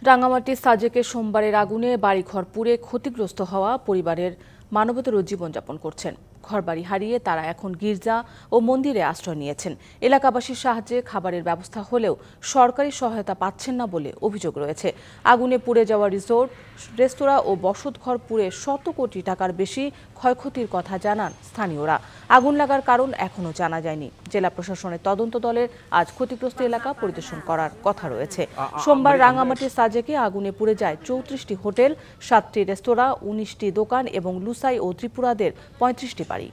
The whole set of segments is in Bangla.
রাঙ্গামাটি সাজেকে সোমবারের আগুনে বাড়িঘর পুড়ে ক্ষতিগ্রস্ত হওয়া পরিবারের মানবেতর জীবনযাপন করছেন। ঘরবাড়ি হারিয়ে তারা এখন গির্জা ও মন্দিরে আশ্রয় নিয়েছেন। এলাকাবাসীর সাহায্যে খাবারের ব্যবস্থা হলেও সরকারি সহায়তা পাচ্ছেন না বলে অভিযোগ রয়েছে। আগুনে পুড়ে যাওয়া রিসোর্ট, রেস্তোরাঁ ও বসতঘর পুড়ে শত কোটি টাকার বেশি ক্ষয়ক্ষতির কথা জানান স্থানীয়রা। আগুন লাগার কারণ এখনও জানা যায়নি। জেলা প্রশাসনের তদন্ত দলের আজ ক্ষতিগ্রস্ত এলাকা পরিদর্শন করার কথা রয়েছে। সোমবার রাঙ্গামাটি সাজেকে আগুনে পুড়ে যায় 34টি হোটেল, 7টি রেস্তোরাঁ, 19টি দোকান এবং লুসাই ও ত্রিপুরাদের 35টি বাড়ি।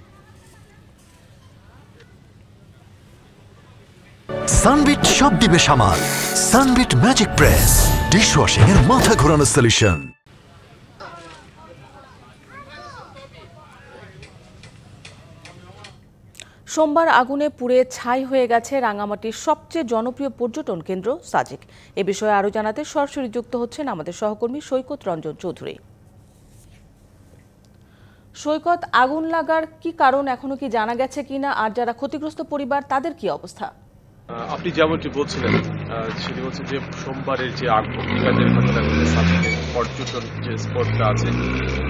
সানবিট সব দিবে সামাল। সানবিট ম্যাজিক প্রেস ডিশওয়াশিং এর মাথা ঘোরানো সলিউশন। সোমবার আগুনে পুড়ে ছাই হয়ে গেছে রাঙ্গামাটির সবচেয়ে জনপ্রিয় পর্যটন কেন্দ্র সাজেক। এ বিষয়ে আরও জানাতে সরাসরি যুক্ত হচ্ছেন আমাদের সহকর্মী সৈকত রঞ্জন চৌধুরী। সৈকত, আগুন লাগার কি কারণ এখনো কি জানা গেছে কিনা, আর যারা ক্ষতিগ্রস্ত পরিবার তাদের কি অবস্থা? আপনি যেমনটি বলছিলেন সেটি হচ্ছে যে সোমবারের যে অগ্নিকাণ্ডের ঘটনা ঘটেছে সাজেকের পর্যটন যে স্পটটা আছে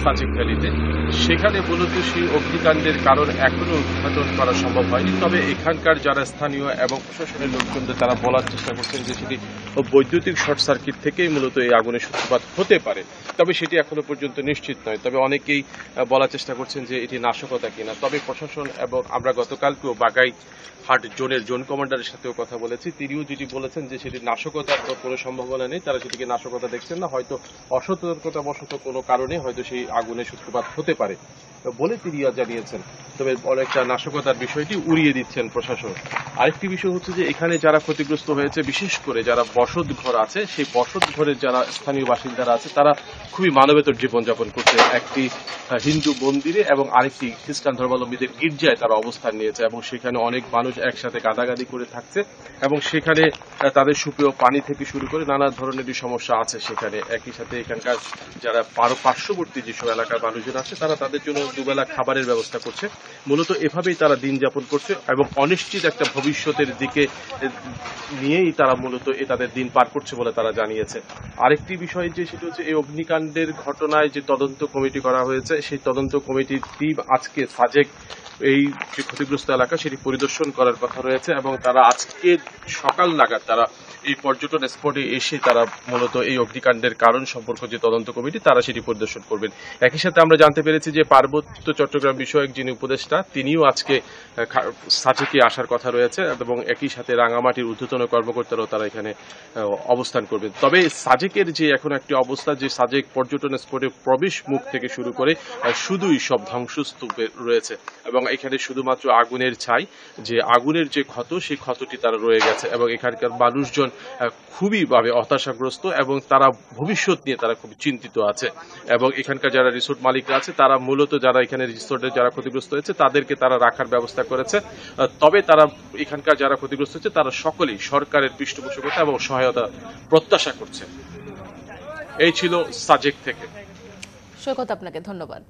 সাজেক ভ্যালিতে, সেখানে মূলত সেই অগ্নিকাণ্ডের কারণ এখনো উদ্ঘাটন করা সম্ভব হয়নি। তবে এখানকার যারা স্থানীয় এবং প্রশাসনের লোকজনদের তারা বলার চেষ্টা করছেন যে সেটি বৈদ্যুতিক শর্ট সার্কিট থেকেই মূলত এই আগুনের সূত্রপাত হতে পারে। তবে সেটি এখনো পর্যন্ত নিশ্চিত নয়। তবে অনেকেই বলার চেষ্টা করছেন যে এটি নাশকতা কিনা। তবে প্রশাসন এবং আমরা গতকালকেও বাগাই হাট জোনের জোন কমান্ডারের সাথেও কথা বলেছি, তিনিও যেটি বলেছেন যে সেটি নাশকতার কোনো সম্ভাবনা নেই, তারা সেটিকে নাশকতা দেখছেন না, হয়তো অসতর্কতা বশত কোনো কারণে হয়তো সেই আগুনের সূত্রপাত হতে পারে বলে তিনি জানিয়েছেন। তবে অনেকটা নাশকতার বিষয়টি উড়িয়ে দিচ্ছেন প্রশাসন। আরেকটি বিষয় হচ্ছে যে এখানে যারা ক্ষতিগ্রস্ত হয়েছে, বিশেষ করে যারা বসত ঘর আছে, সেই বসত ঘরের যারা স্থানীয় বাসিন্দারা আছে তারা খুবই মানবেতর জীবনযাপন করছে। একটি হিন্দু মন্দিরে এবং আরেকটি খ্রিস্টান ধর্মাবলম্বীদের গির্জায় তারা অবস্থান নিয়েছে এবং সেখানে অনেক মানুষ একসাথে গাদাগাদি করে থাকছে এবং সেখানে তাদের সুপেয় পানি থেকে শুরু করে নানা ধরনেরই সমস্যা আছে সেখানে। একই সাথে এখানকার যারা পার্শ্ববর্তী যেসব এলাকার মানুষজন আছে তারা তাদের জন্য দুবেলা খাবারের ব্যবস্থা করছে। মূলত এভাবেই তারা দিন যাপন করছে এবং অনিশ্চিত একটা ভবিষ্যতের দিকে নিয়েই তারা মূলত তাদের দিন পার করছে বলে তারা জানিয়েছে। আরেকটি বিষয় যে সেটা হচ্ছে এই অগ্নিকাণ্ডের ঘটনায় যে তদন্ত কমিটি করা হয়েছে, সেই তদন্ত কমিটির টিম আজকে সাজেক এই যে ক্ষতিগ্রস্ত এলাকা সেটি পরিদর্শন করার কথা রয়েছে এবং তারা আজকে সকাল নাগাদ তারা এই পর্যটন স্পটে এসে তারা মূলত এই অগ্নিকাণ্ডের কারণ সম্পর্কে যে তদন্ত কমিটি তারা সেটি পরিদর্শন করবেন। একই সাথে আমরা জানতে পেরেছি যে পার্বত্য চট্টগ্রাম বিষয়ক যিনি উপদেষ্টা তিনিও আজকে সাজেকে আসার কথা রয়েছে এবং একই সাথে রাঙ্গামাটির ঊর্ধ্বতন কর্মকর্তারাও তারা এখানে অবস্থান করবেন। তবে সাজেকের যে এখন একটি অবস্থা, যে সাজেক পর্যটন স্পটে প্রবেশ মুখ থেকে শুরু করে শুধুই সব ধ্বংসস্তূপে রয়েছে এবং এখানে শুধুমাত্র আগুনের ছাই, যে আগুনের যে ক্ষত সেই ক্ষতটি তারা রয়ে গেছে এবং এখানকার মানুষজন খুবই ভাবে হতাশাগ্রস্ত এবং তারা ভবিষ্যৎ নিয়ে তারা খুব চিন্তিত আছে এবং এখানকার যারা রিসোর্ট মালিকরা আছে তারা মূলত যারা এখানে রিসোর্টে যারা ক্ষতিগ্রস্ত হয়েছে তাদেরকে তারা রাখার ব্যবস্থা করেছে। তবে তারা এখানকার যারা ক্ষতিগ্রস্ত হয়েছে তারা সকলেই সরকারের পৃষ্ঠপোষকতা এবং সহায়তা প্রত্যাশা করছে। এই ছিল সাজেক থেকে। সৈকত, আপনাকে ধন্যবাদ।